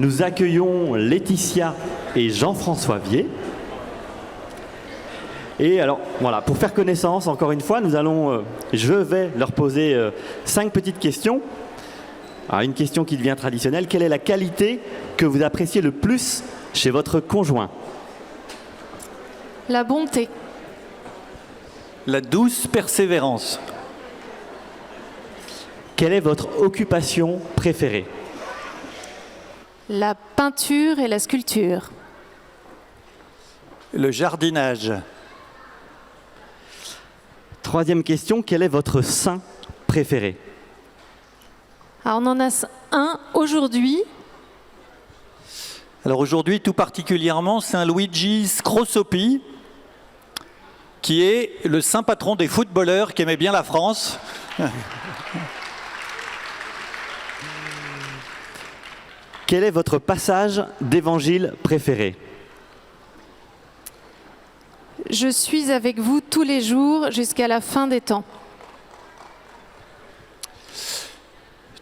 nous accueillons Laetitia et Jean-François Vier. Et alors, voilà, pour faire connaissance, encore une fois, je vais leur poser 5 petites questions. Alors, une question qui devient traditionnelle. Quelle est la qualité que vous appréciez le plus chez votre conjoint? La bonté. La douce persévérance. Quelle est votre occupation préférée? La peinture et la sculpture. Le jardinage. 3e question, quel est votre saint préféré? Alors on en a un aujourd'hui. Alors aujourd'hui, tout particulièrement, Saint Luigi Scrosoppi, qui est le saint patron des footballeurs qui aimait bien la France. Quel est votre passage d'évangile préféré? Je suis avec vous tous les jours jusqu'à la fin des temps.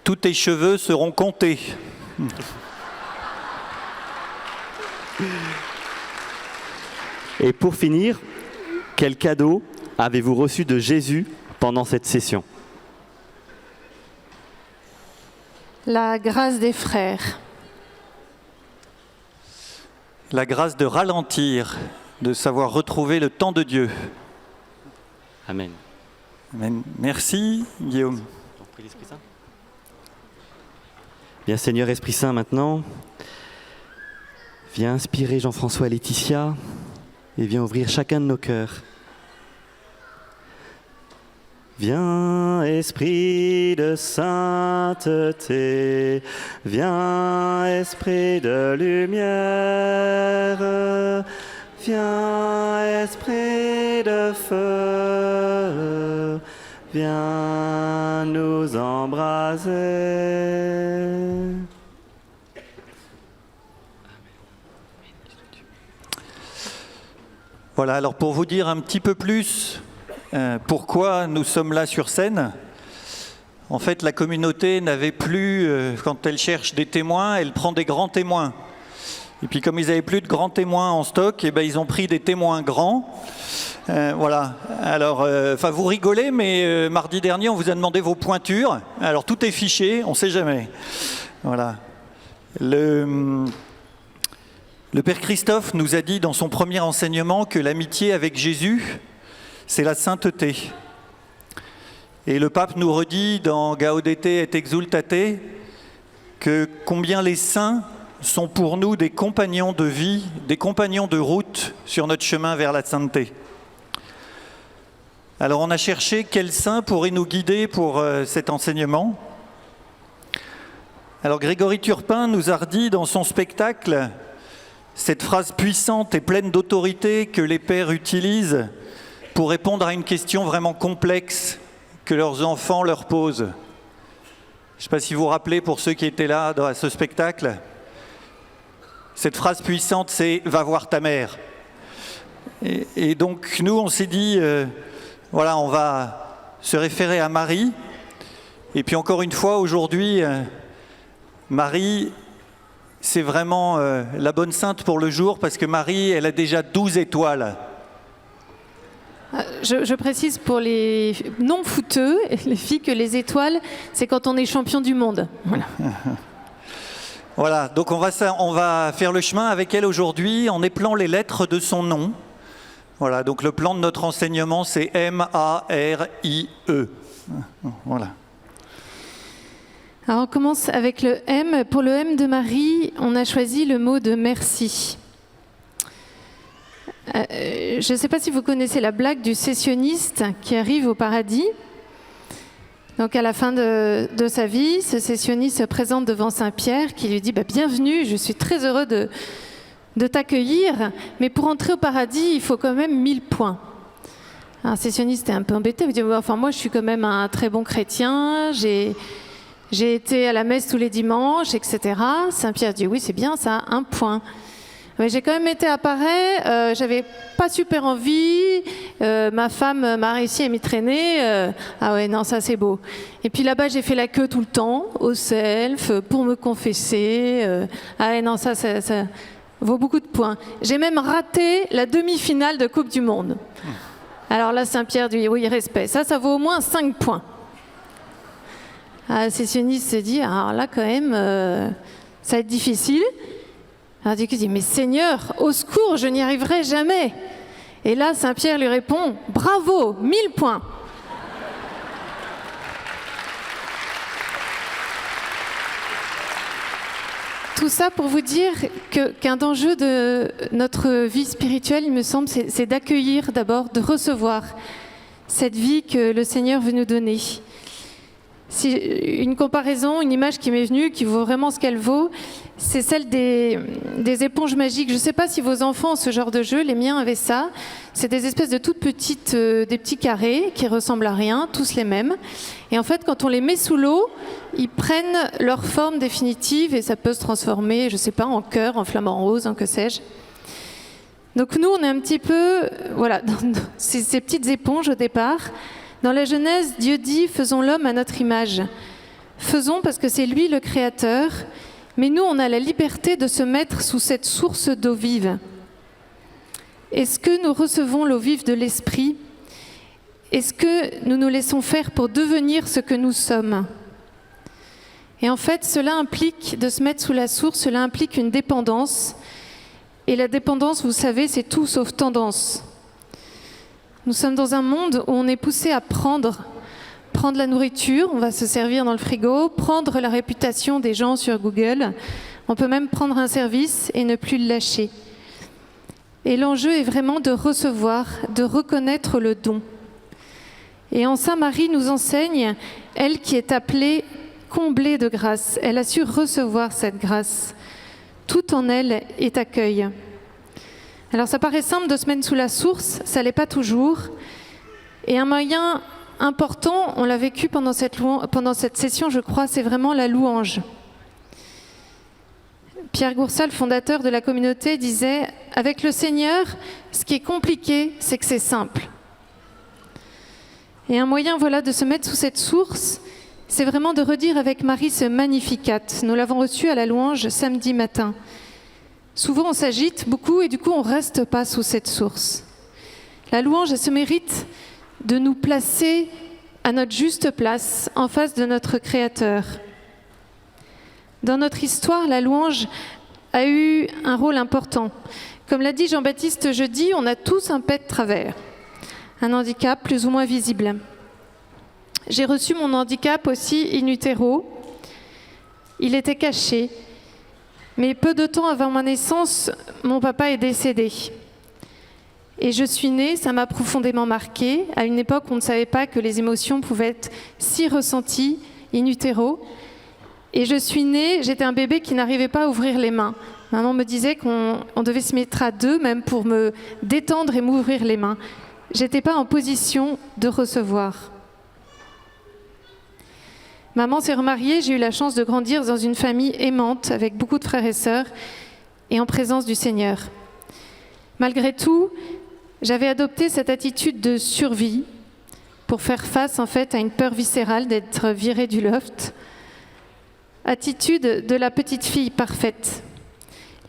Tous tes cheveux seront comptés. Et pour finir, quel cadeau avez-vous reçu de Jésus pendant cette session? La grâce des frères. La grâce de ralentir, de savoir retrouver le temps de Dieu. Amen. Amen. Merci, Guillaume. Bien, Seigneur Esprit Saint, maintenant, viens inspirer Jean-François et Laetitia et viens ouvrir chacun de nos cœurs. Viens, Esprit de sainteté, viens, Esprit de lumière, viens, Esprit de feu, viens nous embraser. Voilà, alors pour vous dire un petit peu plus pourquoi nous sommes là sur scène, en fait la communauté n'avait plus, quand elle cherche des témoins, elle prend des grands témoins. Et puis comme ils n'avaient plus de grands témoins en stock, ils ont pris des témoins grands. Voilà, alors vous rigolez, mais mardi dernier on vous a demandé vos pointures. Alors tout est fiché, on ne sait jamais. Voilà. Le Père Christophe nous a dit dans son premier enseignement que l'amitié avec Jésus, c'est la sainteté. Et le pape nous redit dans Gaudete et Exultate que combien les saints sont pour nous des compagnons de vie, des compagnons de route sur notre chemin vers la sainteté. Alors on a cherché quel saint pourrait nous guider pour cet enseignement. Alors Grégory Turpin nous a redit dans son spectacle cette phrase puissante et pleine d'autorité que les pères utilisent pour répondre à une question vraiment complexe que leurs enfants leur posent. Je ne sais pas si vous vous rappelez, pour ceux qui étaient là à ce spectacle, cette phrase puissante, c'est « va voir ta mère ». Et donc nous, on s'est dit, voilà, on va se référer à Marie. Et puis encore une fois, aujourd'hui, Marie, c'est vraiment la bonne sainte pour le jour, parce que Marie, elle a déjà 12 étoiles. Je précise pour les non-footeux, les filles, que les étoiles, c'est quand on est champion du monde. Voilà. Voilà, donc on va faire le chemin avec elle aujourd'hui en épelant les lettres de son nom. Voilà, donc le plan de notre enseignement, c'est M-A-R-I-E. Voilà. Alors on commence avec le M. Pour le M de Marie, on a choisi le mot de merci. Je ne sais pas si vous connaissez la blague du cessionniste qui arrive au paradis. Donc à la fin de sa vie, ce cessionniste se présente devant Saint-Pierre qui lui dit bienvenue, je suis très heureux de t'accueillir, mais pour entrer au paradis, il faut quand même 1000 points. Un cessionniste est un peu embêté, il dit enfin moi je suis quand même un très bon chrétien, j'ai été à la messe tous les dimanches, etc. Saint-Pierre dit oui c'est bien ça, 1 point. Mais j'ai quand même été à Paray, j'avais pas super envie, ma femme m'a réussi à m'y traîner, ah ouais non ça c'est beau. Et puis là-bas j'ai fait la queue tout le temps, au self, pour me confesser, ah ouais non ça vaut beaucoup de points. J'ai même raté la demi-finale de Coupe du Monde. Alors là Saint-Pierre dit oui respect, ça vaut au moins 5 points. Ah, le sécessionniste se dit, alors là quand même, ça va être difficile. Alors du coup, il dit, mais Seigneur, au secours, je n'y arriverai jamais. Et là, Saint-Pierre lui répond, bravo, 1000 points. Tout ça pour vous dire qu'un enjeu de notre vie spirituelle, il me semble, c'est d'accueillir d'abord, de recevoir cette vie que le Seigneur veut nous donner. Si une comparaison, une image qui m'est venue, qui vaut vraiment ce qu'elle vaut, c'est celle des éponges magiques. Je ne sais pas si vos enfants ont ce genre de jeu, les miens avaient ça. C'est des espèces de toutes petites, des petits carrés qui ressemblent à rien, tous les mêmes. Et en fait, quand on les met sous l'eau, ils prennent leur forme définitive et ça peut se transformer, je ne sais pas, en cœur, en flamant rose, en que sais-je. Donc nous, on est un petit peu, voilà, dans ces petites éponges au départ. Dans la Genèse, Dieu dit « Faisons l'homme à notre image ». Faisons parce que c'est lui le créateur, mais nous, on a la liberté de se mettre sous cette source d'eau vive. Est-ce que nous recevons l'eau vive de l'Esprit? Est-ce que nous nous laissons faire pour devenir ce que nous sommes? Et en fait, cela implique de se mettre sous la source, cela implique une dépendance. Et la dépendance, vous savez, c'est tout sauf tendance. Nous sommes dans un monde où on est poussé à prendre la nourriture, on va se servir dans le frigo, prendre la réputation des gens sur Google, on peut même prendre un service et ne plus le lâcher. Et l'enjeu est vraiment de recevoir, de reconnaître le don. Et en Saint Marie nous enseigne, elle qui est appelée comblée de grâce, elle a su recevoir cette grâce. Tout en elle est accueil. Alors ça paraît simple de se mettre sous la source, ça ne l'est pas toujours. Et un moyen important, on l'a vécu pendant cette session, je crois, c'est vraiment la louange. Pierre Goursat, le fondateur de la communauté, disait « Avec le Seigneur, ce qui est compliqué, c'est que c'est simple. » Et un moyen de se mettre sous cette source, c'est vraiment de redire avec Marie ce Magnificat. Nous l'avons reçu à la louange samedi matin. Souvent, on s'agite beaucoup et du coup, on ne reste pas sous cette source. La louange a ce mérite de nous placer à notre juste place, en face de notre Créateur. Dans notre histoire, la louange a eu un rôle important. Comme l'a dit Jean-Baptiste jeudi, on a tous un pet de travers, un handicap plus ou moins visible. J'ai reçu mon handicap aussi in utero. Il était caché. Mais peu de temps avant ma naissance, mon papa est décédé. Et je suis née, ça m'a profondément marquée, à une époque où on ne savait pas que les émotions pouvaient être si ressenties in utero. Et je suis née, j'étais un bébé qui n'arrivait pas à ouvrir les mains. Maman me disait qu'on devait se mettre à deux, même pour me détendre et m'ouvrir les mains. Je n'étais pas en position de recevoir. Maman s'est remariée, j'ai eu la chance de grandir dans une famille aimante, avec beaucoup de frères et sœurs, et en présence du Seigneur. Malgré tout, j'avais adopté cette attitude de survie pour faire face en fait à une peur viscérale d'être virée du loft. Attitude de la petite fille parfaite.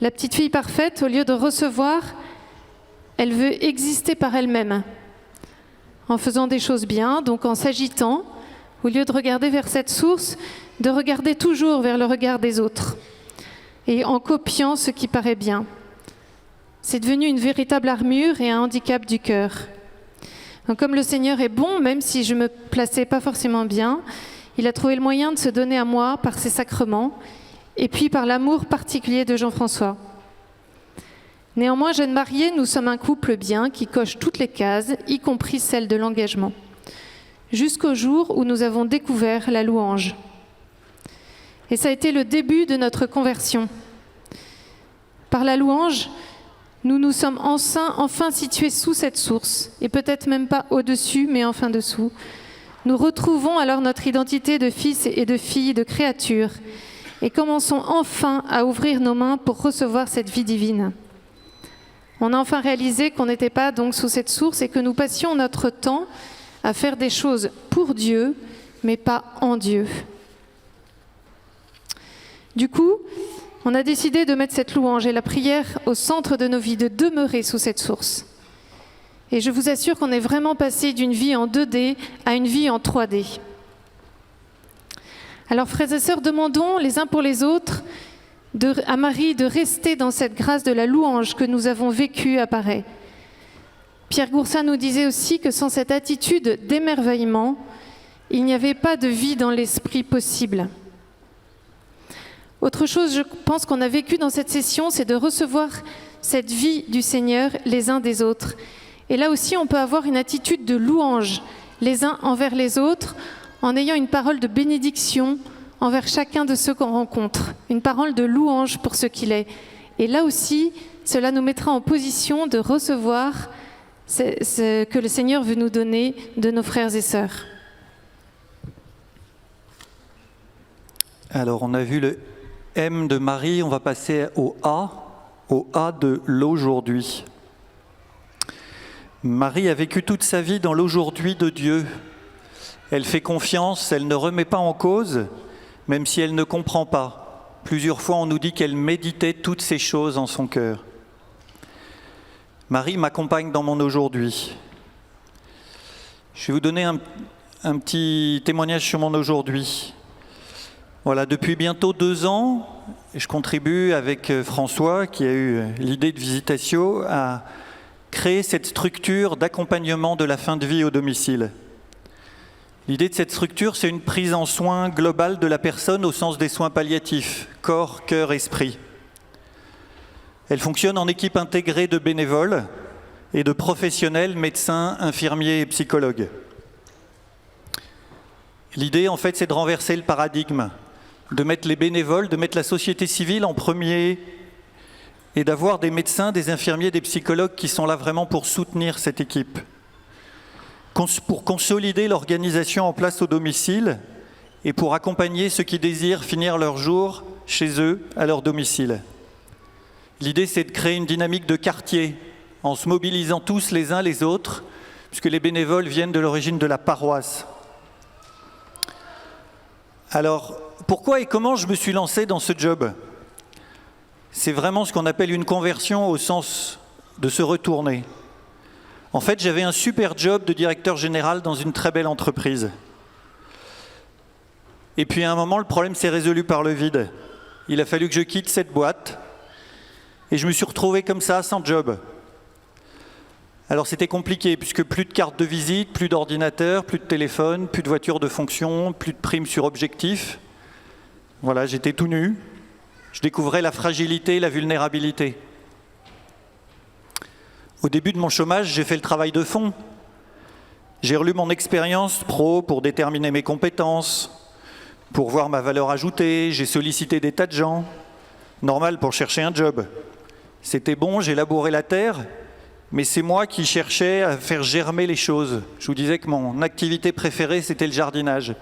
La petite fille parfaite, au lieu de recevoir, elle veut exister par elle-même, en faisant des choses bien, donc en s'agitant, au lieu de regarder vers cette source, de regarder toujours vers le regard des autres, et en copiant ce qui paraît bien. C'est devenu une véritable armure et un handicap du cœur. Donc, comme le Seigneur est bon, même si je ne me plaçais pas forcément bien, il a trouvé le moyen de se donner à moi par ses sacrements, et puis par l'amour particulier de Jean-François. Néanmoins, jeune mariée, nous sommes un couple bien qui coche toutes les cases, y compris celle de l'engagement. Jusqu'au jour où nous avons découvert la louange. Et ça a été le début de notre conversion. Par la louange, nous nous sommes enfin situés sous cette source, et peut-être même pas au-dessus, mais enfin dessous. Nous retrouvons alors notre identité de fils et de filles, de créatures, et commençons enfin à ouvrir nos mains pour recevoir cette vie divine. On a enfin réalisé qu'on n'était pas donc sous cette source et que nous passions notre temps à faire des choses pour Dieu, mais pas en Dieu. Du coup, on a décidé de mettre cette louange et la prière au centre de nos vies, de demeurer sous cette source. Et je vous assure qu'on est vraiment passé d'une vie en 2D à une vie en 3D. Alors, frères et sœurs, demandons les uns pour les autres à Marie de rester dans cette grâce de la louange que nous avons vécue à Paray. Pierre Goursat nous disait aussi que sans cette attitude d'émerveillement, il n'y avait pas de vie dans l'esprit possible. Autre chose, je pense qu'on a vécu dans cette session, c'est de recevoir cette vie du Seigneur les uns des autres. Et là aussi, on peut avoir une attitude de louange les uns envers les autres, en ayant une parole de bénédiction envers chacun de ceux qu'on rencontre, une parole de louange pour ce qu'il est. Et là aussi, cela nous mettra en position de recevoir ce que le Seigneur veut nous donner de nos frères et sœurs. Alors, on a vu le M de Marie, on va passer au A de l'aujourd'hui. Marie a vécu toute sa vie dans l'aujourd'hui de Dieu. Elle fait confiance, elle ne remet pas en cause, même si elle ne comprend pas. Plusieurs fois, on nous dit qu'elle méditait toutes ces choses en son cœur. Marie m'accompagne dans mon aujourd'hui. Je vais vous donner un petit témoignage sur mon aujourd'hui. Voilà, depuis bientôt 2 ans, je contribue avec François, qui a eu l'idée de Visitatio, à créer cette structure d'accompagnement de la fin de vie au domicile. L'idée de cette structure, c'est une prise en soin globale de la personne au sens des soins palliatifs, corps, cœur, esprit. Elle fonctionne en équipe intégrée de bénévoles et de professionnels, médecins, infirmiers et psychologues. L'idée, en fait, c'est de renverser le paradigme, de mettre les bénévoles, de mettre la société civile en premier et d'avoir des médecins, des infirmiers, des psychologues qui sont là vraiment pour soutenir cette équipe, pour consolider l'organisation en place au domicile et pour accompagner ceux qui désirent finir leur jour chez eux, à leur domicile. L'idée, c'est de créer une dynamique de quartier en se mobilisant tous les uns les autres, puisque les bénévoles viennent de l'origine de la paroisse. Alors, pourquoi et comment je me suis lancé dans ce job ? C'est vraiment ce qu'on appelle une conversion au sens de se retourner. En fait, j'avais un super job de directeur général dans une très belle entreprise. Et puis à un moment, le problème s'est résolu par le vide. Il a fallu que je quitte cette boîte et je me suis retrouvé comme ça, sans job. Alors c'était compliqué, puisque plus de carte de visite, plus d'ordinateur, plus de téléphone, plus de voiture de fonction, plus de primes sur objectif. Voilà, j'étais tout nu. Je découvrais la fragilité et la vulnérabilité. Au début de mon chômage, j'ai fait le travail de fond. J'ai relu mon expérience pro pour déterminer mes compétences, pour voir ma valeur ajoutée. J'ai sollicité des tas de gens. Normal pour chercher un job. C'était bon, j'ai labouré la terre, mais c'est moi qui cherchais à faire germer les choses. Je vous disais que mon activité préférée, c'était le jardinage.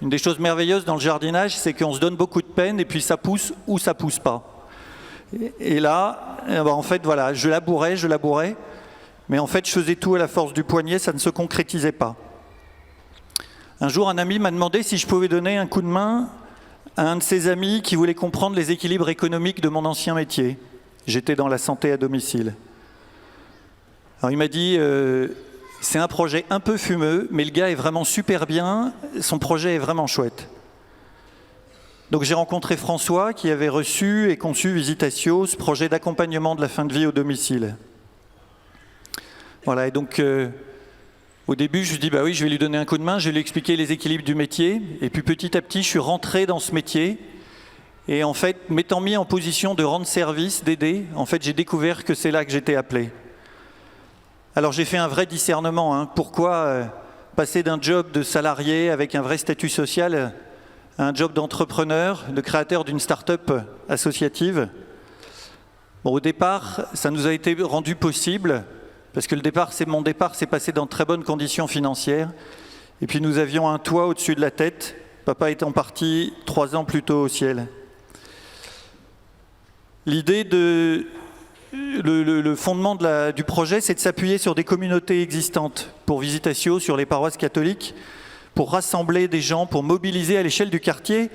Une des choses merveilleuses dans le jardinage, c'est qu'on se donne beaucoup de peine et puis ça pousse ou ça pousse pas. Et là, en fait, voilà, je labourais, mais en fait, je faisais tout à la force du poignet, ça ne se concrétisait pas. Un jour, un ami m'a demandé si je pouvais donner un coup de main à un de ses amis qui voulait comprendre les équilibres économiques de mon ancien métier. J'étais dans la santé à domicile. Alors il m'a dit, c'est un projet un peu fumeux, mais le gars est vraiment super bien, son projet est vraiment chouette. Donc j'ai rencontré François qui avait reçu et conçu Visitatio, ce projet d'accompagnement de la fin de vie au domicile. Voilà, et donc au début je lui dis, bah oui, je vais lui donner un coup de main, je vais lui expliquer les équilibres du métier, et puis petit à petit je suis rentré dans ce métier, et en fait, m'étant mis en position de rendre service, d'aider, en fait j'ai découvert que c'est là que j'étais appelé. Alors j'ai fait un vrai discernement, pourquoi passer d'un job de salarié avec un vrai statut social à un job d'entrepreneur, de créateur d'une start-up associative. Bon, au départ, ça nous a été rendu possible, parce que mon départ s'est passé dans de très bonnes conditions financières, et puis nous avions un toit au-dessus de la tête, papa étant parti 3 ans plus tôt au ciel. L'idée de le fondement du projet, c'est de s'appuyer sur des communautés existantes pour Visitatio, sur les paroisses catholiques, pour rassembler des gens, pour mobiliser à l'échelle du quartier,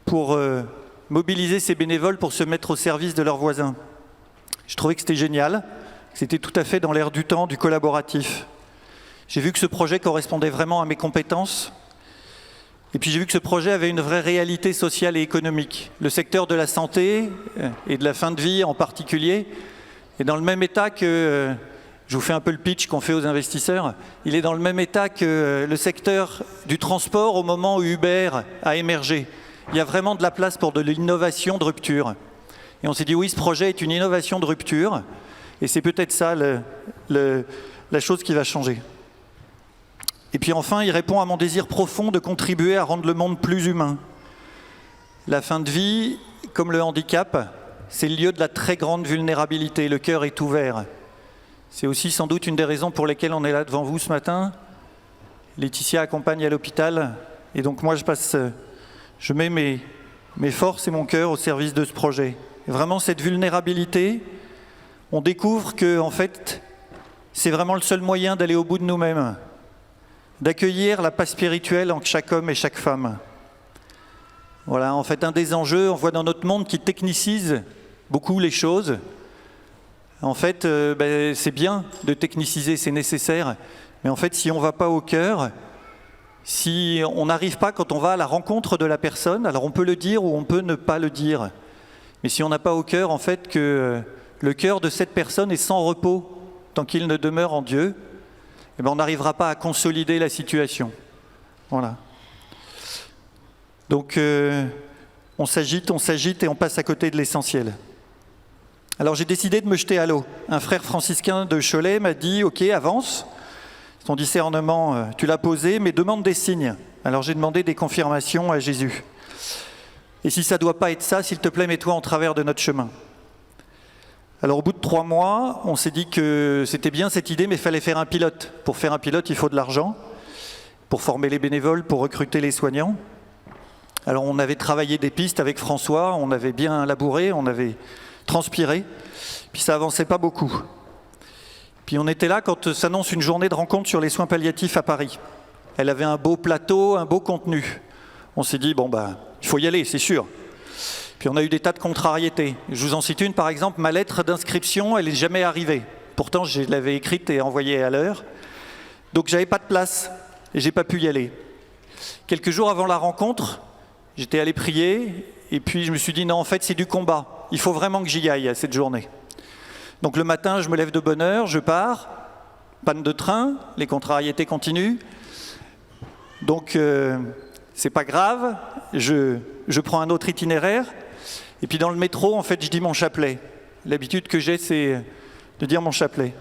pour mobiliser ces bénévoles pour se mettre au service de leurs voisins. Je trouvais que c'était génial, que c'était tout à fait dans l'air du temps, du collaboratif. J'ai vu que ce projet correspondait vraiment à mes compétences. Et puis j'ai vu que ce projet avait une vraie réalité sociale et économique. Le secteur de la santé et de la fin de vie en particulier est dans le même état que, je vous fais un peu le pitch qu'on fait aux investisseurs, il est dans le même état que le secteur du transport au moment où Uber a émergé. Il y a vraiment de la place pour de l'innovation de rupture. Et on s'est dit oui, ce projet est une innovation de rupture et c'est peut-être ça la chose qui va changer. Et puis enfin, il répond à mon désir profond de contribuer à rendre le monde plus humain. La fin de vie, comme le handicap, c'est le lieu de la très grande vulnérabilité. Le cœur est ouvert. C'est aussi sans doute une des raisons pour lesquelles on est là devant vous ce matin. Laetitia accompagne à l'hôpital. Et donc moi, je mets mes forces et mon cœur au service de ce projet. Et vraiment, cette vulnérabilité, on découvre que, en fait, c'est vraiment le seul moyen d'aller au bout de nous-mêmes, d'accueillir la paix spirituelle en chaque homme et chaque femme. Voilà, en fait, un des enjeux, on voit dans notre monde qui technicise beaucoup les choses. En fait, c'est bien de techniciser, c'est nécessaire. Mais en fait, si on ne va pas au cœur, si on n'arrive pas quand on va à la rencontre de la personne, alors on peut le dire ou on peut ne pas le dire. Mais si on n'a pas au cœur, en fait, que le cœur de cette personne est sans repos tant qu'il ne demeure en Dieu, eh bien, on n'arrivera pas à consolider la situation. Voilà. Donc, on s'agite et on passe à côté de l'essentiel. Alors, j'ai décidé de me jeter à l'eau. Un frère franciscain de Cholet m'a dit « Ok, avance. Ton discernement, tu l'as posé, mais demande des signes. » Alors, j'ai demandé des confirmations à Jésus. Et si ça ne doit pas être ça, s'il te plaît, mets-toi en travers de notre chemin. Alors au bout de 3 mois, on s'est dit que c'était bien cette idée, mais il fallait faire un pilote. Pour faire un pilote, il faut de l'argent, pour former les bénévoles, pour recruter les soignants. Alors on avait travaillé des pistes avec François, on avait bien labouré, on avait transpiré, puis ça avançait pas beaucoup. Puis on était là quand s'annonce une journée de rencontre sur les soins palliatifs à Paris. Elle avait un beau plateau, un beau contenu. On s'est dit, il faut y aller, c'est sûr. Puis on a eu des tas de contrariétés. Je vous en cite une, par exemple, ma lettre d'inscription, elle n'est jamais arrivée. Pourtant, je l'avais écrite et envoyée à l'heure. Donc, j'avais pas de place et j'ai pas pu y aller. Quelques jours avant la rencontre, j'étais allé prier et puis je me suis dit, non, en fait, c'est du combat. Il faut vraiment que j'y aille à cette journée. Donc, le matin, je me lève de bonne heure, je pars, panne de train, les contrariétés continuent. Donc, c'est pas grave, je prends un autre itinéraire. Et puis dans le métro, en fait, je dis mon chapelet. L'habitude que j'ai, c'est de dire mon chapelet.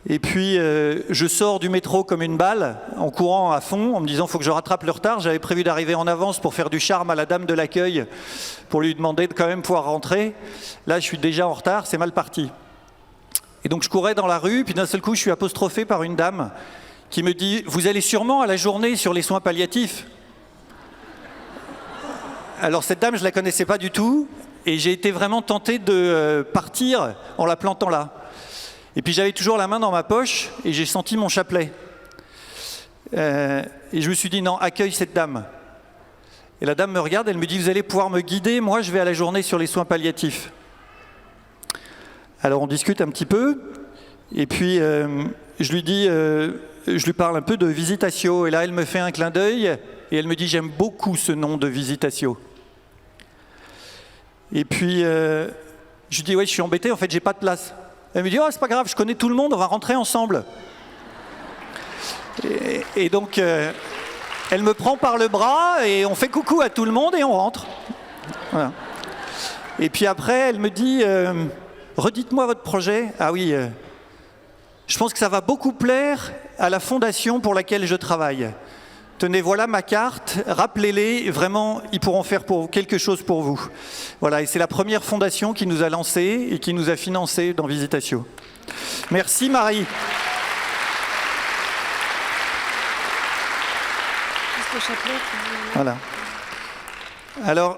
Et puis, je sors du métro comme une balle, en courant à fond, en me disant « il faut que je rattrape le retard ». J'avais prévu d'arriver en avance pour faire du charme à la dame de l'accueil, pour lui demander de quand même pouvoir rentrer. Là, je suis déjà en retard, c'est mal parti. Et donc, je courais dans la rue, puis d'un seul coup, je suis apostrophé par une dame qui me dit « vous allez sûrement à la journée sur les soins palliatifs ». Alors cette dame, je ne la connaissais pas du tout et j'ai été vraiment tenté de partir en la plantant là. Et puis j'avais toujours la main dans ma poche et j'ai senti mon chapelet. Et je me suis dit non, accueille cette dame. Et la dame me regarde, elle me dit vous allez pouvoir me guider, moi je vais à la journée sur les soins palliatifs. Alors on discute un petit peu et puis je lui parle un peu de Visitatio et là elle me fait un clin d'œil. Et elle me dit, j'aime beaucoup ce nom de Visitatio. Et puis, je lui dis, ouais, je suis embêté, en fait, j'ai pas de place. Elle me dit, oh, c'est pas grave, je connais tout le monde, on va rentrer ensemble. Et donc, elle me prend par le bras et on fait coucou à tout le monde et on rentre. Voilà. Et puis après, elle me dit, redites-moi votre projet. Ah oui, je pense que ça va beaucoup plaire à la fondation pour laquelle je travaille. Tenez, voilà ma carte, rappelez-les, vraiment, ils pourront faire quelque chose pour vous. Voilà, et c'est la première fondation qui nous a lancé et qui nous a financé dans Visitatio. Merci Marie. Voilà. Alors,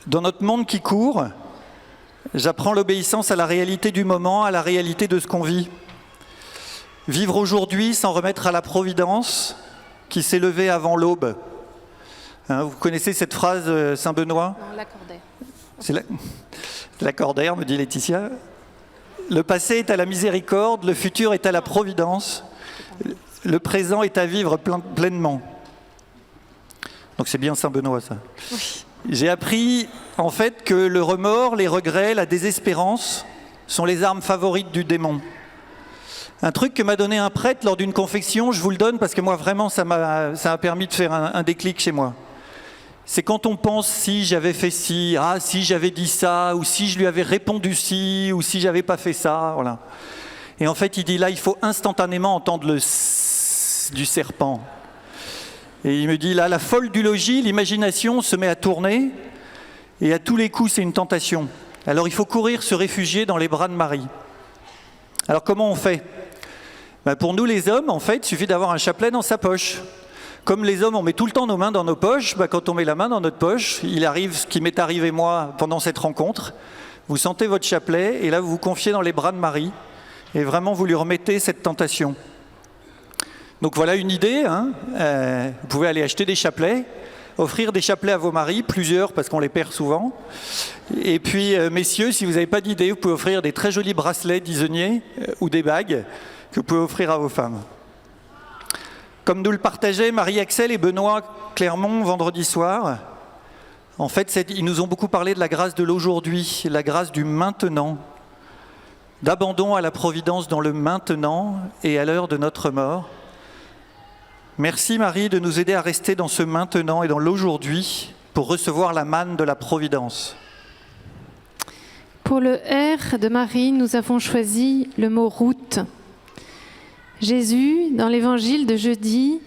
dans notre monde qui court, J'apprends l'obéissance à la réalité du moment, à la réalité de ce qu'on vit. Vivre aujourd'hui sans remettre à la providence qui s'est levée avant l'aube. Hein, vous connaissez cette phrase Saint-Benoît ? Non, l'accordaire. C'est l'accordaire, me dit Laetitia. Le passé est à la miséricorde, le futur est à la providence, le présent est à vivre pleinement. Donc c'est bien Saint-Benoît, ça. Oui. J'ai appris, en fait, que le remords, les regrets, la désespérance sont les armes favorites du démon. Un truc que m'a donné un prêtre lors d'une confession, je vous le donne parce que moi, vraiment, ça m'a permis de faire un déclic chez moi. C'est quand on pense si j'avais fait ci, si j'avais dit ça, ou si je lui avais répondu ci, ou si j'avais pas fait ça, voilà. Et en fait, il dit là, il faut instantanément entendre le « du serpent ». Et il me dit là, la folle du logis, l'imagination se met à tourner, et à tous les coups, c'est une tentation. Alors il faut courir se réfugier dans les bras de Marie. Alors comment on fait ? Pour nous les hommes, en fait, il suffit d'avoir un chapelet dans sa poche. Comme les hommes, on met tout le temps nos mains dans nos poches, quand on met la main dans notre poche, il arrive ce qui m'est arrivé moi pendant cette rencontre. Vous sentez votre chapelet, et là vous vous confiez dans les bras de Marie, et vraiment vous lui remettez cette tentation. Donc voilà une idée, hein. Vous pouvez aller acheter des chapelets, offrir des chapelets à vos maris, plusieurs parce qu'on les perd souvent. Et puis messieurs, si vous n'avez pas d'idée, vous pouvez offrir des très jolis bracelets d'isonniers ou des bagues que vous pouvez offrir à vos femmes. Comme nous le partageaient Marie-Axel et Benoît Clermont vendredi soir, en fait ils nous ont beaucoup parlé de la grâce de l'aujourd'hui, la grâce du maintenant, d'abandon à la providence dans le maintenant et à l'heure de notre mort. Merci Marie de nous aider à rester dans ce maintenant et dans l'aujourd'hui pour recevoir la manne de la providence. Pour le R de Marie, nous avons choisi le mot route. Jésus, dans l'évangile de jeudi,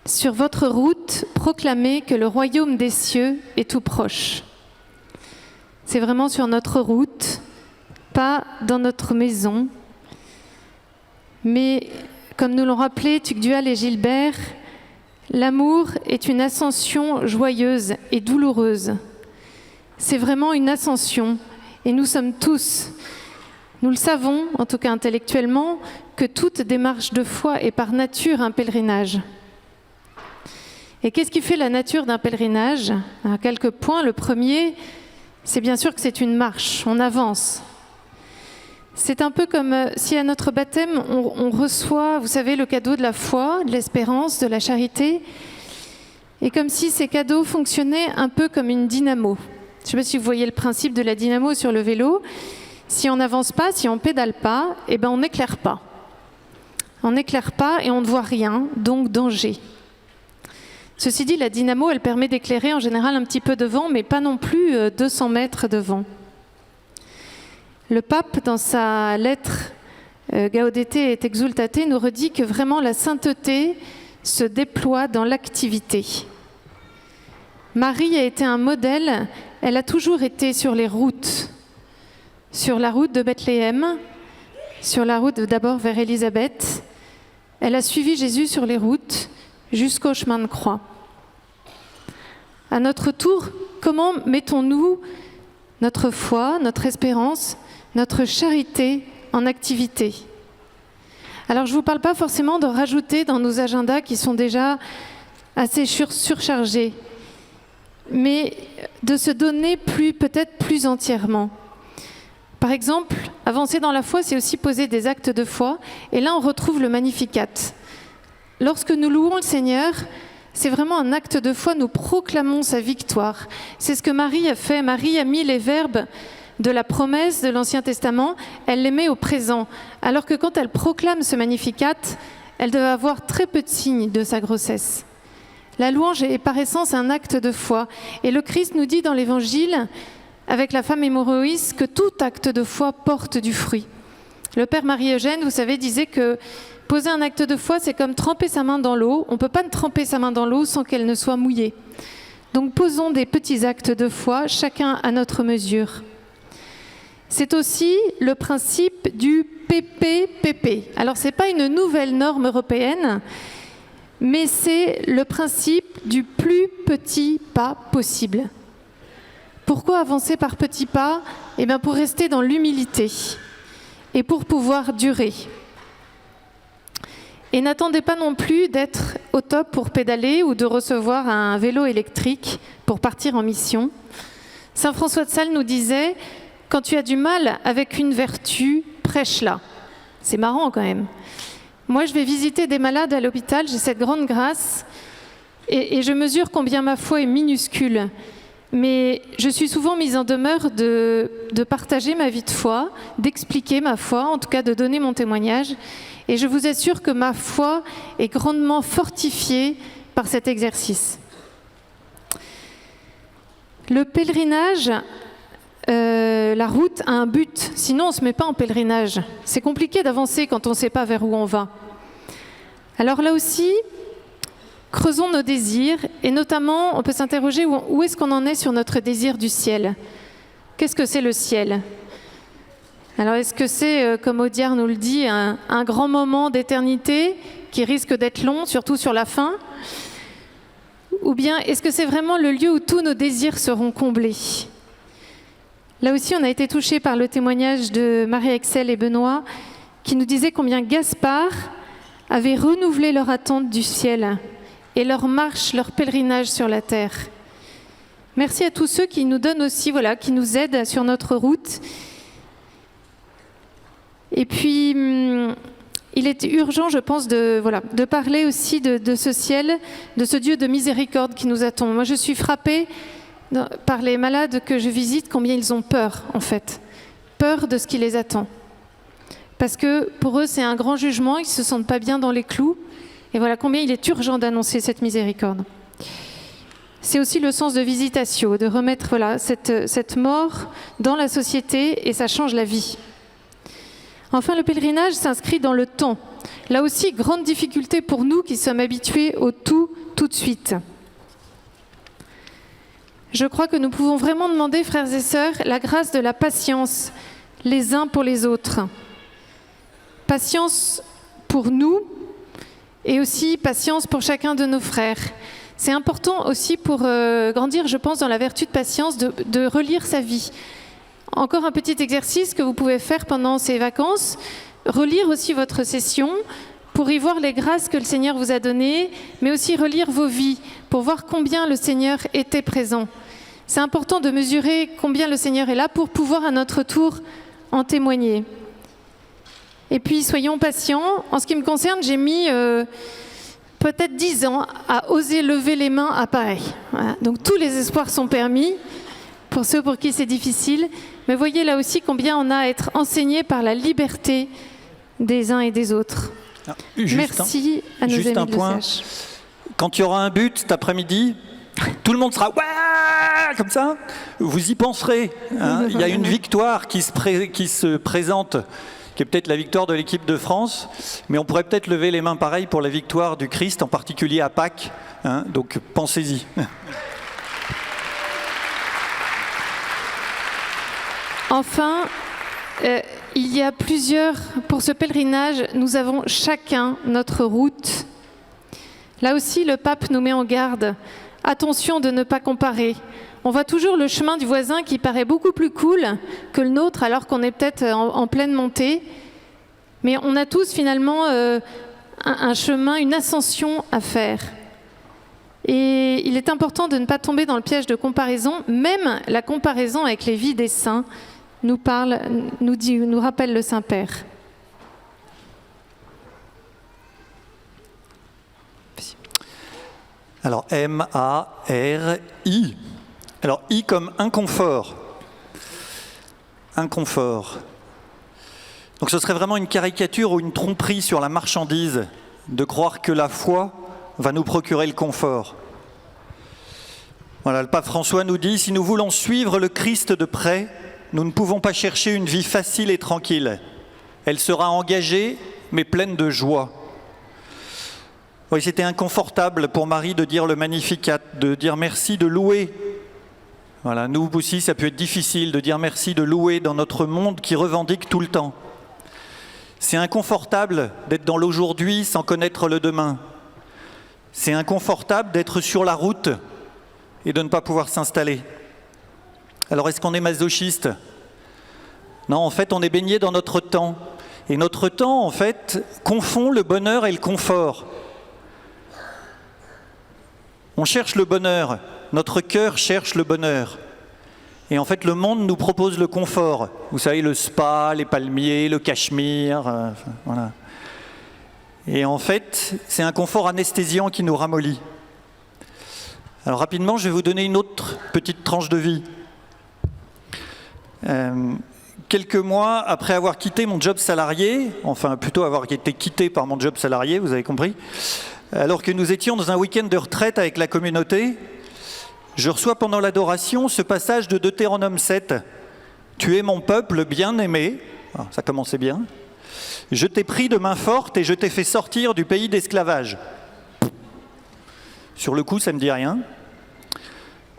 sur votre route, proclamez que le royaume des cieux est tout proche. C'est vraiment sur notre route, pas dans notre maison, mais comme nous l'ont rappelé Tugdual et Gilbert, l'amour est une ascension joyeuse et douloureuse. C'est vraiment une ascension, et nous sommes tous, nous le savons, en tout cas intellectuellement, que toute démarche de foi est par nature un pèlerinage. Et qu'est-ce qui fait la nature d'un pèlerinage ? À quelques points. Le premier, c'est bien sûr que c'est une marche, on avance. C'est un peu comme si à notre baptême, on reçoit, vous savez, le cadeau de la foi, de l'espérance, de la charité, et comme si ces cadeaux fonctionnaient un peu comme une dynamo. Je ne sais pas si vous voyez le principe de la dynamo sur le vélo. Si on n'avance pas, si on ne pédale pas, on n'éclaire pas. On n'éclaire pas et on ne voit rien, donc danger. Ceci dit, la dynamo, elle permet d'éclairer en général un petit peu devant, mais pas non plus 200 mètres devant. Le pape, dans sa lettre Gaudete et Exultate, nous redit que vraiment la sainteté se déploie dans l'activité. Marie a été un modèle, elle a toujours été sur les routes, sur la route de Bethléem, sur la route d'abord vers Élisabeth. Elle a suivi Jésus sur les routes jusqu'au chemin de croix. À notre tour, comment mettons-nous notre foi, notre espérance, notre charité en activité? Alors je ne vous parle pas forcément de rajouter dans nos agendas qui sont déjà assez surchargés, mais de se donner peut-être plus entièrement. Par exemple, avancer dans la foi, c'est aussi poser des actes de foi, et là on retrouve le Magnificat. Lorsque nous louons le Seigneur, c'est vraiment un acte de foi, nous proclamons sa victoire. C'est ce que Marie a fait. Marie a mis les verbes de la promesse de l'Ancien Testament, elle les met au présent. Alors que quand elle proclame ce Magnificat, elle devait avoir très peu de signes de sa grossesse. La louange est par essence un acte de foi. Et le Christ nous dit dans l'Évangile, avec la femme hémorroïs, que tout acte de foi porte du fruit. Le Père Marie-Eugène, vous savez, disait que poser un acte de foi, c'est comme tremper sa main dans l'eau. On ne peut pas tremper sa main dans l'eau sans qu'elle ne soit mouillée. Donc posons des petits actes de foi, chacun à notre mesure. C'est aussi le principe du PPPP. Alors, ce n'est pas une nouvelle norme européenne, mais c'est le principe du plus petit pas possible. Pourquoi avancer par petits pas ? Eh bien, pour rester dans l'humilité et pour pouvoir durer. Et n'attendez pas non plus d'être au top pour pédaler ou de recevoir un vélo électrique pour partir en mission. Saint François de Sales nous disait « Quand tu as du mal avec une vertu, prêche-la ». C'est marrant quand même. Moi, je vais visiter des malades à l'hôpital, j'ai cette grande grâce et je mesure combien ma foi est minuscule. Mais je suis souvent mise en demeure de partager ma vie de foi, d'expliquer ma foi, en tout cas de donner mon témoignage. Et je vous assure que ma foi est grandement fortifiée par cet exercice. Le pèlerinage, la route a un but, sinon on ne se met pas en pèlerinage. C'est compliqué d'avancer quand on ne sait pas vers où on va. Alors là aussi, creusons nos désirs et notamment on peut s'interroger où est-ce qu'on en est sur notre désir du ciel. Qu'est-ce que c'est le ciel ? Alors est-ce que c'est, comme Audiard nous le dit, un grand moment d'éternité qui risque d'être long, surtout sur la fin ? Ou bien est-ce que c'est vraiment le lieu où tous nos désirs seront comblés ? Là aussi, on a été touchés par le témoignage de Marie-Excel et Benoît qui nous disaient combien Gaspard avait renouvelé leur attente du ciel et leur marche, leur pèlerinage sur la terre. Merci à tous ceux qui nous donnent aussi, qui nous aident sur notre route. Et puis, il est urgent, je pense, de parler aussi de ce ciel, de ce Dieu de miséricorde qui nous attend. Moi, je suis frappée par les malades que je visite, combien ils ont peur, en fait. Peur de ce qui les attend. Parce que pour eux, c'est un grand jugement, ils ne se sentent pas bien dans les clous. Et voilà combien il est urgent d'annoncer cette miséricorde. C'est aussi le sens de Visitatio, de remettre cette mort dans la société et ça change la vie. Enfin, le pèlerinage s'inscrit dans le temps. Là aussi, grande difficulté pour nous qui sommes habitués au tout de suite. Je crois que nous pouvons vraiment demander, frères et sœurs, la grâce de la patience les uns pour les autres. Patience pour nous et aussi patience pour chacun de nos frères. C'est important aussi pour grandir, je pense, dans la vertu de patience, de relire sa vie. Encore un petit exercice que vous pouvez faire pendant ces vacances, relire aussi votre session pour y voir les grâces que le Seigneur vous a données, mais aussi relire vos vies pour voir combien le Seigneur était présent. C'est important de mesurer combien le Seigneur est là pour pouvoir à notre tour en témoigner. Et puis soyons patients. En ce qui me concerne, j'ai mis peut-être 10 ans à oser lever les mains à pareil. Voilà. Donc tous les espoirs sont permis pour ceux pour qui c'est difficile. Mais voyez là aussi combien on a à être enseigné par la liberté des uns et des autres. Merci à nos amis de l'ECH. Quand il y aura un but cet après-midi, tout le monde sera ouais comme ça. Vous y penserez. Hein. Il y a une victoire qui se présente, qui est peut-être la victoire de l'équipe de France, mais on pourrait peut-être lever les mains pareil pour la victoire du Christ, en particulier à Pâques. Hein. Donc pensez-y. Enfin, il y a pour ce pèlerinage, nous avons chacun notre route. Là aussi, le pape nous met en garde. Attention de ne pas comparer. On voit toujours le chemin du voisin qui paraît beaucoup plus cool que le nôtre, alors qu'on est peut-être en pleine montée. Mais on a tous finalement un chemin, une ascension à faire. Et il est important de ne pas tomber dans le piège de comparaison. Même la comparaison avec les vies des saints nous rappelle le Saint-Père. Alors, M-A-R-I. Alors, I comme inconfort. Inconfort. Donc, ce serait vraiment une caricature ou une tromperie sur la marchandise de croire que la foi va nous procurer le confort. Voilà, le pape François nous dit « Si nous voulons suivre le Christ de près, nous ne pouvons pas chercher une vie facile et tranquille. Elle sera engagée, mais pleine de joie. » Oui, c'était inconfortable pour Marie de dire le Magnificat, de dire merci, de louer. Voilà, nous aussi, ça peut être difficile de dire merci, de louer dans notre monde qui revendique tout le temps. C'est inconfortable d'être dans l'aujourd'hui sans connaître le demain. C'est inconfortable d'être sur la route et de ne pas pouvoir s'installer. Alors, est-ce qu'on est masochiste ? Non, en fait, on est baigné dans notre temps. Et notre temps, en fait, confond le bonheur et le confort. On cherche le bonheur. Notre cœur cherche le bonheur. Et en fait, le monde nous propose le confort. Vous savez, le spa, les palmiers, le cachemire, voilà. Et en fait, c'est un confort anesthésiant qui nous ramollit. Alors rapidement, je vais vous donner une autre petite tranche de vie. Quelques mois après avoir quitté mon job salarié, enfin plutôt avoir été quitté par mon job salarié, vous avez compris, alors que nous étions dans un week-end de retraite avec la communauté, je reçois pendant l'adoration ce passage de Deutéronome 7. « Tu es mon peuple bien-aimé », ça commençait bien, « je t'ai pris de main forte et je t'ai fait sortir du pays d'esclavage ». Sur le coup, ça ne me dit rien.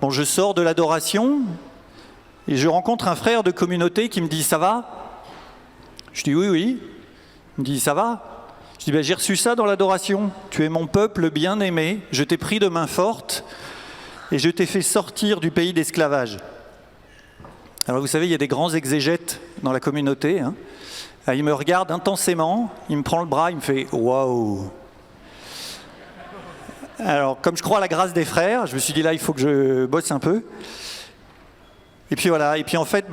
Bon, je sors de l'adoration et je rencontre un frère de communauté qui me dit « Ça va ?» Je dis « Oui, oui ». Il me dit « Ça va ?» Je dis ben, « J'ai reçu ça dans l'adoration. Tu es mon peuple bien-aimé, je t'ai pris de main forte et je t'ai fait sortir du pays d'esclavage. » Alors vous savez, il y a des grands exégètes dans la communauté. Hein. Il me regarde intensément, il me prend le bras, il me fait « Waouh !» Alors, comme je crois à la grâce des frères, je me suis dit là, il faut que je bosse un peu. Et puis voilà, et puis en fait,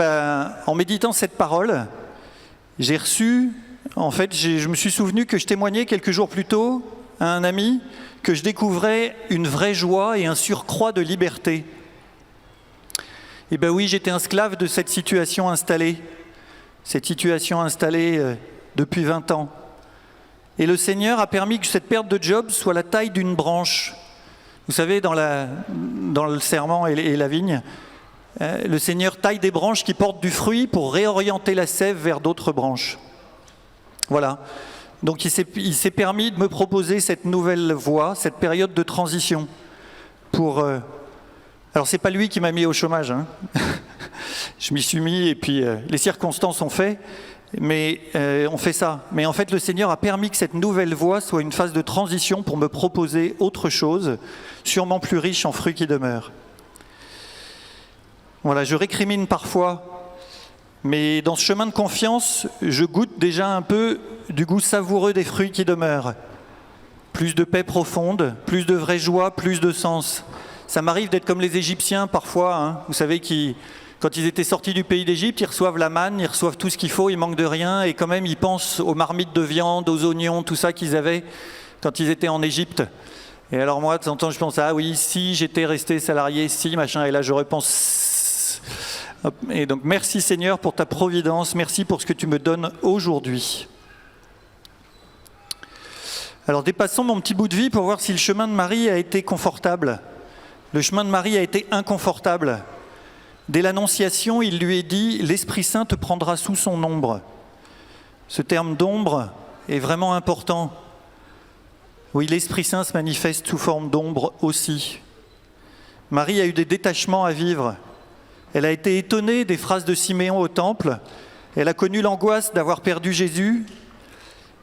en méditant cette parole, j'ai reçu, en fait, je me suis souvenu que je témoignais quelques jours plus tôt à un ami que je découvrais une vraie joie et un surcroît de liberté. Et ben oui, j'étais esclave de cette situation installée depuis 20 ans. Et le Seigneur a permis que cette perte de job soit la taille d'une branche. Vous savez, dans le serment et la vigne, le Seigneur taille des branches qui portent du fruit pour réorienter la sève vers d'autres branches. Voilà. Donc il s'est permis de me proposer cette nouvelle voie, cette période de transition. Alors c'est pas lui qui m'a mis au chômage. Hein. Je m'y suis mis et puis les circonstances ont fait. Mais on fait ça. Mais en fait, le Seigneur a permis que cette nouvelle voie soit une phase de transition pour me proposer autre chose, sûrement plus riche en fruits qui demeurent. Voilà, je récrimine parfois, mais dans ce chemin de confiance, je goûte déjà un peu du goût savoureux des fruits qui demeurent. Plus de paix profonde, plus de vraie joie, plus de sens. Ça m'arrive d'être comme les Égyptiens parfois, hein, vous savez, quand ils étaient sortis du pays d'Égypte, ils reçoivent la manne, ils reçoivent tout ce qu'il faut, ils manquent de rien, et quand même ils pensent aux marmites de viande, aux oignons, tout ça qu'ils avaient quand ils étaient en Égypte. Et alors moi, de temps en temps, je pense, ah oui, si j'étais resté salarié, si, machin, et là je repense. Et donc merci Seigneur pour ta providence, merci pour ce que tu me donnes aujourd'hui. Alors dépassons mon petit bout de vie pour voir si le chemin de Marie a été confortable. Le chemin de Marie a été inconfortable. Dès l'Annonciation, il lui est dit « L'Esprit Saint te prendra sous son ombre ». Ce terme d'ombre est vraiment important. Oui, l'Esprit Saint se manifeste sous forme d'ombre aussi. Marie a eu des détachements à vivre. Elle a été étonnée des phrases de Siméon au temple. Elle a connu l'angoisse d'avoir perdu Jésus.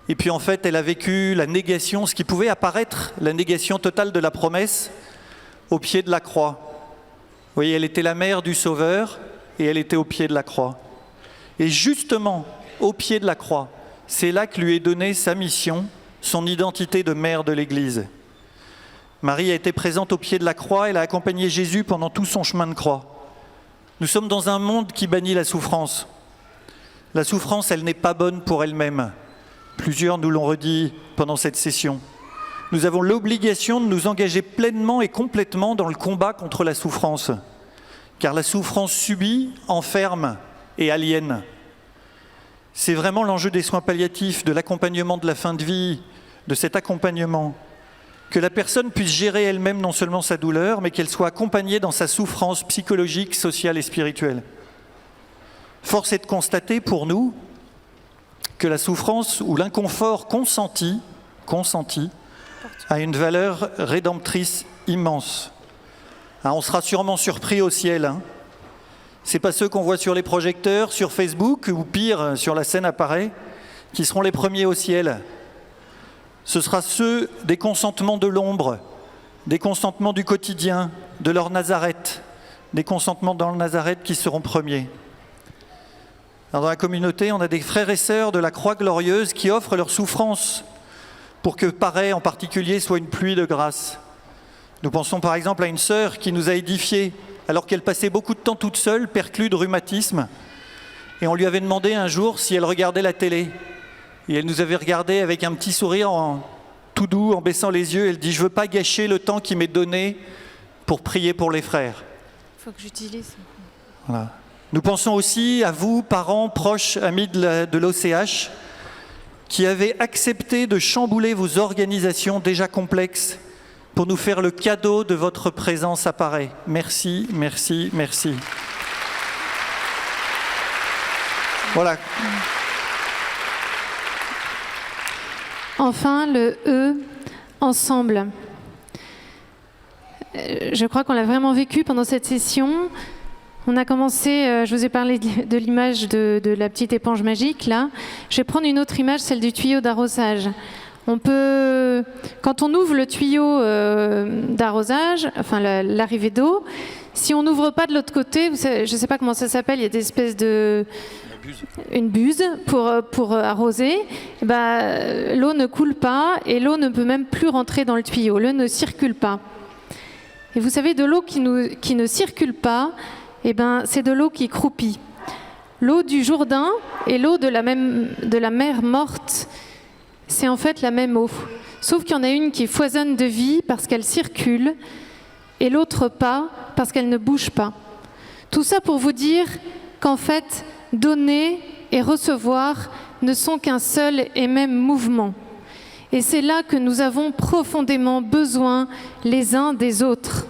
Et puis en fait, elle a vécu la négation, ce qui pouvait apparaître, la négation totale de la promesse, au pied de la croix. Oui, elle était la mère du Sauveur et elle était au pied de la croix. Et justement, au pied de la croix, c'est là que lui est donnée sa mission, son identité de mère de l'Église. Marie a été présente au pied de la croix, elle a accompagné Jésus pendant tout son chemin de croix. Nous sommes dans un monde qui bannit la souffrance. La souffrance, elle n'est pas bonne pour elle-même. Plusieurs nous l'ont redit pendant cette session. Nous avons l'obligation de nous engager pleinement et complètement dans le combat contre la souffrance. Car la souffrance subie enferme et aliène. C'est vraiment l'enjeu des soins palliatifs, de l'accompagnement de la fin de vie, de cet accompagnement. Que la personne puisse gérer elle-même non seulement sa douleur, mais qu'elle soit accompagnée dans sa souffrance psychologique, sociale et spirituelle. Force est de constater pour nous que la souffrance ou l'inconfort consenti a une valeur rédemptrice immense. On sera sûrement surpris au ciel. Ce n'est pas ceux qu'on voit sur les projecteurs, sur Facebook, ou pire, sur la scène apparaît, qui seront les premiers au ciel. Ce sera ceux des consentements de l'ombre, des consentements du quotidien, de leur Nazareth, des consentements dans le Nazareth qui seront premiers. Alors, dans la communauté, on a des frères et sœurs de la Croix Glorieuse qui offrent leur souffrance pour que Paray en particulier soit une pluie de grâce. Nous pensons par exemple à une sœur qui nous a édifiés alors qu'elle passait beaucoup de temps toute seule, perclue de rhumatisme. Et on lui avait demandé un jour si elle regardait la télé. Et elle nous avait regardé avec un petit sourire tout doux, en baissant les yeux. Elle dit « Je ne veux pas gâcher le temps qui m'est donné pour prier pour les frères. » Il faut que j'utilise. Voilà. Nous pensons aussi à vous, parents, proches, amis de l'OCH, qui avez accepté de chambouler vos organisations déjà complexes pour nous faire le cadeau de votre présence à Paray. Merci, merci, merci. Voilà. Enfin, le E, ensemble. Je crois qu'on l'a vraiment vécu pendant cette session. On a commencé, je vous ai parlé de l'image de la petite éponge magique, là. Je vais prendre une autre image, celle du tuyau d'arrosage. Quand on ouvre le tuyau d'arrosage, enfin l'arrivée d'eau, si on n'ouvre pas de l'autre côté, je ne sais pas comment ça s'appelle, il y a des espèces de... Une buse pour arroser, l'eau ne coule pas et l'eau ne peut même plus rentrer dans le tuyau, l'eau ne circule pas. Et vous savez, de l'eau qui ne circule pas, c'est de l'eau qui croupit. L'eau du Jourdain et l'eau de la mer morte, c'est en fait la même eau. Sauf qu'il y en a une qui foisonne de vie parce qu'elle circule et l'autre pas parce qu'elle ne bouge pas. Tout ça pour vous dire qu'en fait, donner et recevoir ne sont qu'un seul et même mouvement. Et c'est là que nous avons profondément besoin les uns des autres.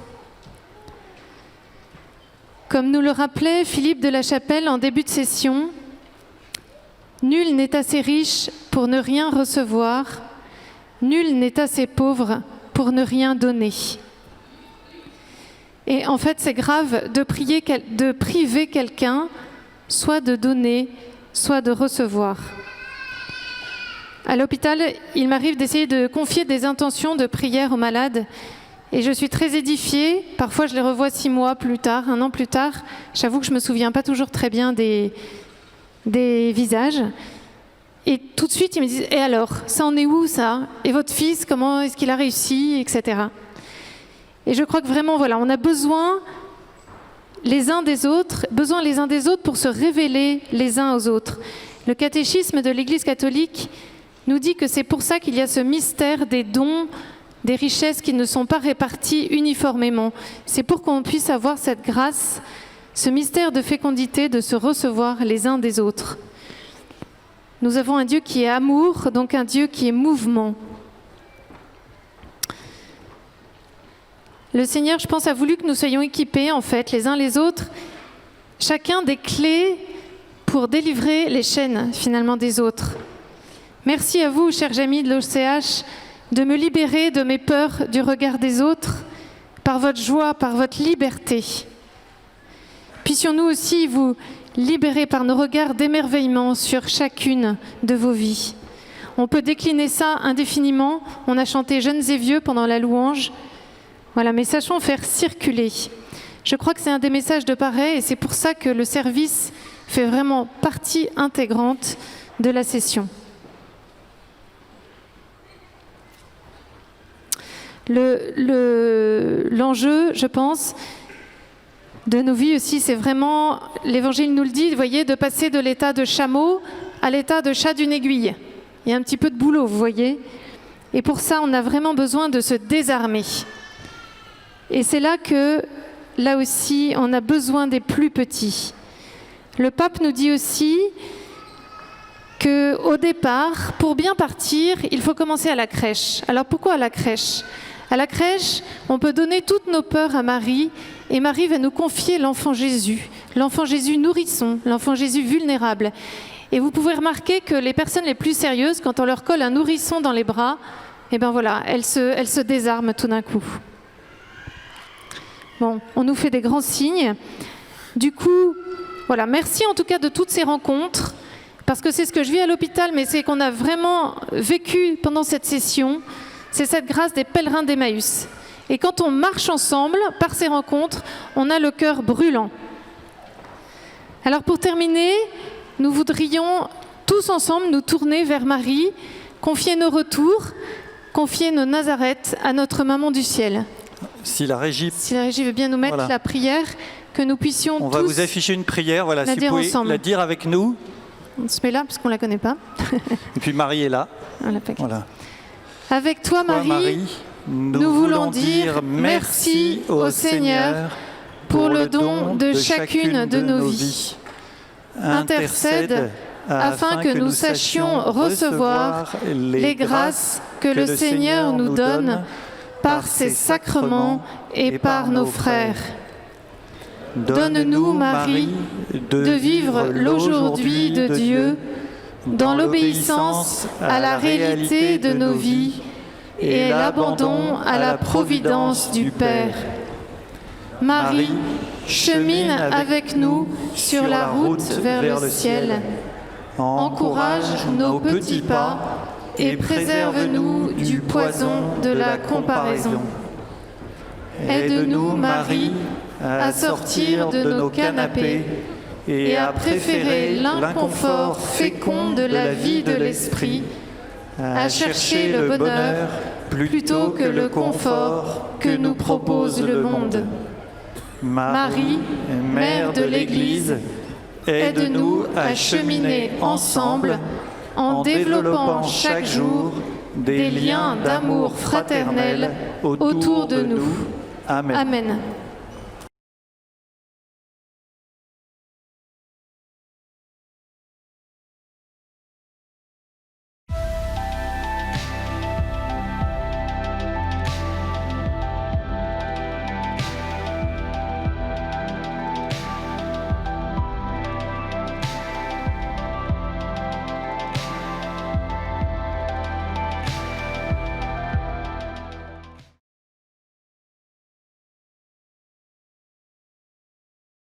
Comme nous le rappelait Philippe de la Chapelle en début de session, nul n'est assez riche pour ne rien recevoir, nul n'est assez pauvre pour ne rien donner. Et en fait, c'est grave de priver quelqu'un soit de donner, soit de recevoir. À l'hôpital, il m'arrive d'essayer de confier des intentions de prière aux malades et je suis très édifiée. Parfois, je les revois 6 mois plus tard, 1 an plus tard. J'avoue que je ne me souviens pas toujours très bien des visages. Et tout de suite, ils me disent « Et alors, ça en est où, ça? Et votre fils, comment est-ce qu'il a réussi ?» etc. Et je crois que vraiment, voilà, on a besoin les uns des autres pour se révéler les uns aux autres. Le catéchisme de l'Église catholique nous dit que c'est pour ça qu'il y a ce mystère des dons, des richesses qui ne sont pas réparties uniformément. C'est pour qu'on puisse avoir cette grâce, ce mystère de fécondité, de se recevoir les uns des autres. Nous avons un Dieu qui est amour, donc un Dieu qui est mouvement. Le Seigneur, je pense, a voulu que nous soyons équipés, en fait, les uns les autres, chacun des clés pour délivrer les chaînes, finalement, des autres. Merci à vous, chers amis de l'OCH, de me libérer de mes peurs du regard des autres, par votre joie, par votre liberté. Puissions-nous aussi vous libérer par nos regards d'émerveillement sur chacune de vos vies. On peut décliner ça indéfiniment. On a chanté « Jeunes et vieux » pendant la louange. Voilà, mais sachons faire circuler. Je crois que c'est un des messages de Paray et c'est pour ça que le service fait vraiment partie intégrante de la session. L'enjeu, je pense, de nos vies aussi, c'est vraiment, l'Évangile nous le dit, vous voyez, de passer de l'état de chameau à l'état de chat d'une aiguille. Il y a un petit peu de boulot, vous voyez. Et pour ça, on a vraiment besoin de se désarmer. Et c'est là que, là aussi, on a besoin des plus petits. Le pape nous dit aussi qu'au départ, pour bien partir, il faut commencer à la crèche. Alors pourquoi à la crèche ? À la crèche, on peut donner toutes nos peurs à Marie, et Marie va nous confier l'enfant Jésus nourrisson, l'enfant Jésus vulnérable. Et vous pouvez remarquer que les personnes les plus sérieuses, quand on leur colle un nourrisson dans les bras, voilà, elles se désarment tout d'un coup. Bon, on nous fait des grands signes. Du coup, voilà, merci en tout cas de toutes ces rencontres, parce que c'est ce que je vis à l'hôpital, mais c'est qu'on a vraiment vécu pendant cette session, c'est cette grâce des pèlerins d'Emmaüs. Et quand on marche ensemble, par ces rencontres, on a le cœur brûlant. Alors pour terminer, nous voudrions tous ensemble nous tourner vers Marie, confier nos retours, confier nos Nazareth à notre maman du ciel. Si la régie veut bien nous mettre Voilà. la prière, que nous puissions On tous va vous afficher une prière, voilà, la si dire vous pouvez ensemble. la dire avec nous. On se met là parce qu'on ne la connaît pas. Et puis Marie est là. Voilà, pas- Voilà. Avec toi, Toi, Marie, nous voulons dire merci au Seigneur pour le don de chacune de nos vies. Intercède afin que nous sachions recevoir les grâces que le Seigneur nous donne par ses sacrements et par nos frères. Donne-nous, Marie, de vivre l'aujourd'hui de Dieu dans l'obéissance à la réalité de nos vies et l'abandon à la providence du Père. Marie, chemine avec nous sur la route vers le ciel. Encourage nos petits pas et préserve-nous du poison de la comparaison. Aide-nous, Marie, à sortir de nos canapés et à préférer l'inconfort fécond de la vie de l'esprit, à chercher le bonheur plutôt que le confort que nous propose le monde. Marie, Mère de l'Église, aide-nous à cheminer ensemble en développant chaque jour des liens d'amour fraternel autour de nous. Amen. Amen.